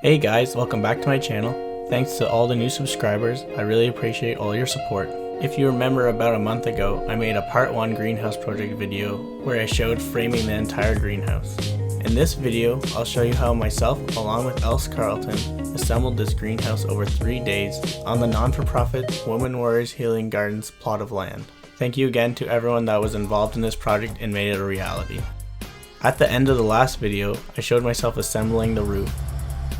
Hey guys, welcome back to my channel. Thanks to all the new subscribers, I really appreciate all your support. If you remember, about a month ago, I made a part 1 greenhouse project video where I showed framing the entire greenhouse. In this video, I'll show you how myself, along with Else Carlton, assembled this greenhouse over 3 days on the non-for-profit Women Warriors Healing Gardens plot of land. Thank you again to everyone that was involved in this project and made it a reality. At the end of the last video, I showed myself assembling the roof.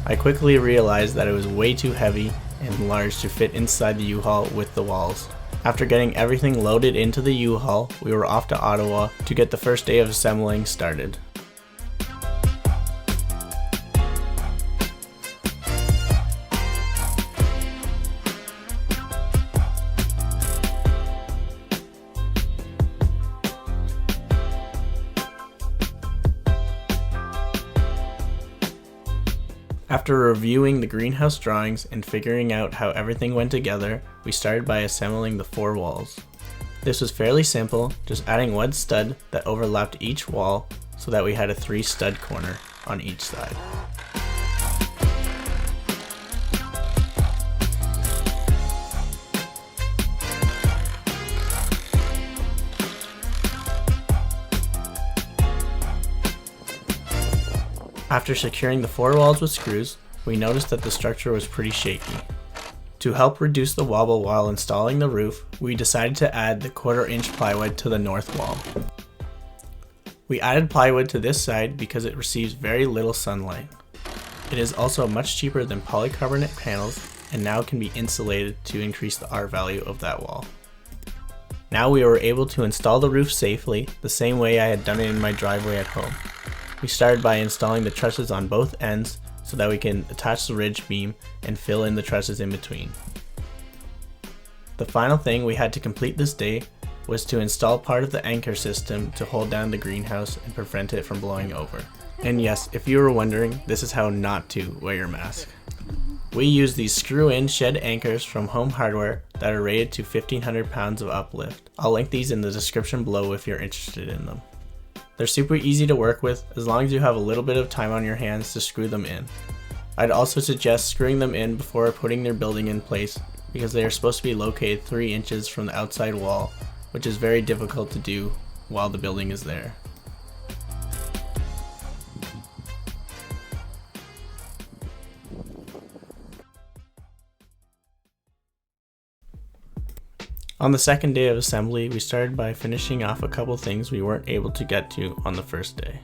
I quickly realized that it was way too heavy and large to fit inside the U-Haul with the walls. After getting everything loaded into the U-Haul, we were off to Ottawa to get the first day of assembling started. After reviewing the greenhouse drawings and figuring out how everything went together, we started by assembling the 4 walls. This was fairly simple, just adding one stud that overlapped each wall so that we had a 3 stud corner on each side. After securing the 4 walls with screws, we noticed that the structure was pretty shaky. To help reduce the wobble while installing the roof, we decided to add the 1/4 inch plywood to the north wall. We added plywood to this side because it receives very little sunlight. It is also much cheaper than polycarbonate panels and now can be insulated to increase the R value of that wall. Now we were able to install the roof safely, the same way I had done it in my driveway at home. We started by installing the trusses on both ends so that we can attach the ridge beam and fill in the trusses in between. The final thing we had to complete this day was to install part of the anchor system to hold down the greenhouse and prevent it from blowing over. And yes, if you were wondering, this is how not to wear your mask. We use these screw-in shed anchors from Home Hardware that are rated to 1,500 pounds of uplift. I'll link these in the description below if you're interested in them. They're super easy to work with as long as you have a little bit of time on your hands to screw them in. I'd also suggest screwing them in before putting their building in place because they are supposed to be located 3 inches from the outside wall, which is very difficult to do while the building is there. On the second day of assembly, we started by finishing off a couple things we weren't able to get to on the first day.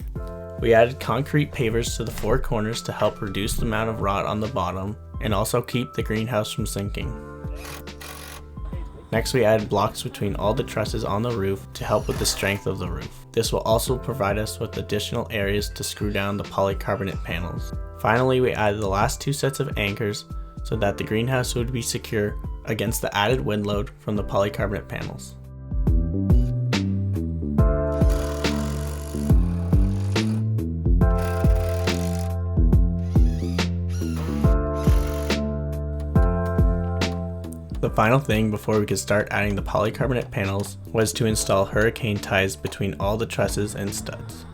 We added concrete pavers to the 4 corners to help reduce the amount of rot on the bottom and also keep the greenhouse from sinking. Next, we added blocks between all the trusses on the roof to help with the strength of the roof. This will also provide us with additional areas to screw down the polycarbonate panels. Finally, we added the last 2 sets of anchors so that the greenhouse would be secure against the added wind load from the polycarbonate panels. The final thing before we could start adding the polycarbonate panels was to install hurricane ties between all the trusses and studs.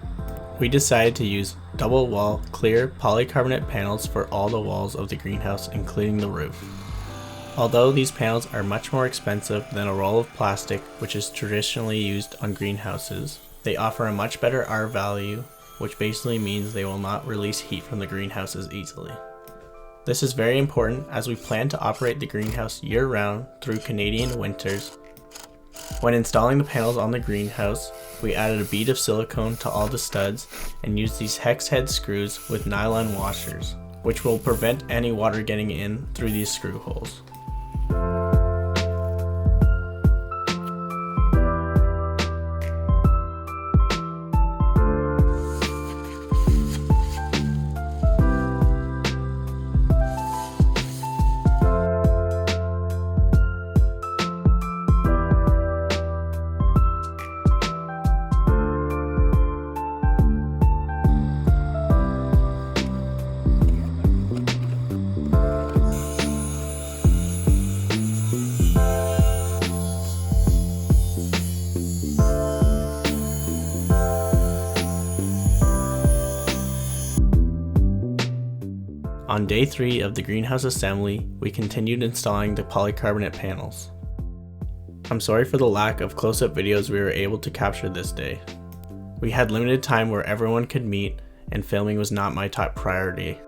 We decided to use double wall clear polycarbonate panels for all the walls of the greenhouse, including the roof. Although these panels are much more expensive than a roll of plastic, which is traditionally used on greenhouses, they offer a much better R value, which basically means they will not release heat from the greenhouse as easily. This is very important as we plan to operate the greenhouse year-round through Canadian winters. When installing the panels on the greenhouse, we added a bead of silicone to all the studs and used these hex head screws with nylon washers, which will prevent any water getting in through these screw holes. On day 3 of the greenhouse assembly, we continued installing the polycarbonate panels. I'm sorry for the lack of close-up videos we were able to capture this day. We had limited time where everyone could meet, and filming was not my top priority.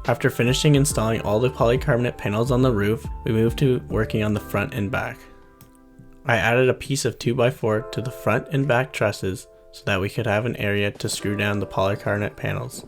After finishing installing all the polycarbonate panels on the roof, we moved to working on the front and back. I added a piece of 2x4 to the front and back trusses so that we could have an area to screw down the polycarbonate panels.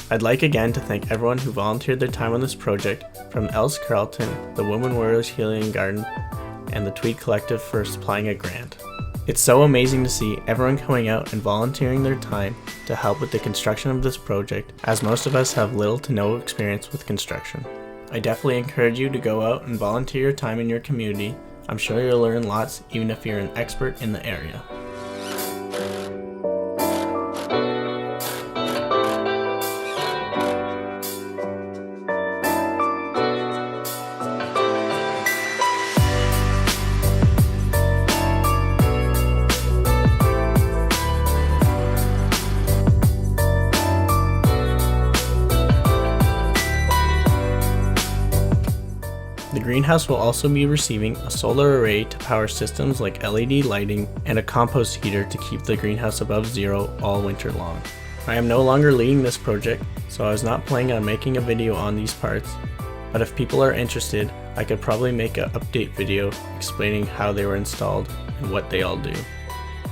I'd like again to thank everyone who volunteered their time on this project, from Else Carlton, the Women Warriors Healing Garden, and the Tweed Collective for supplying a grant. It's so amazing to see everyone coming out and volunteering their time to help with the construction of this project, as most of us have little to no experience with construction. I definitely encourage you to go out and volunteer your time in your community. I'm sure you'll learn lots even if you're an expert in the area. The greenhouse will also be receiving a solar array to power systems like LED lighting and a compost heater to keep the greenhouse above zero all winter long. I am no longer leading this project, so I was not planning on making a video on these parts, but if people are interested, I could probably make an update video explaining how they were installed and what they all do.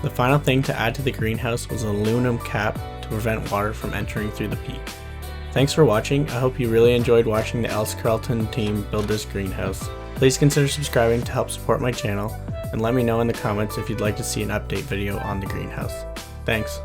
The final thing to add to the greenhouse was an aluminum cap to prevent water from entering through the peak. Thanks for watching. I hope you really enjoyed watching the Else Carlton team build this greenhouse. Please consider subscribing to help support my channel, and let me know in the comments if you'd like to see an update video on the greenhouse. Thanks.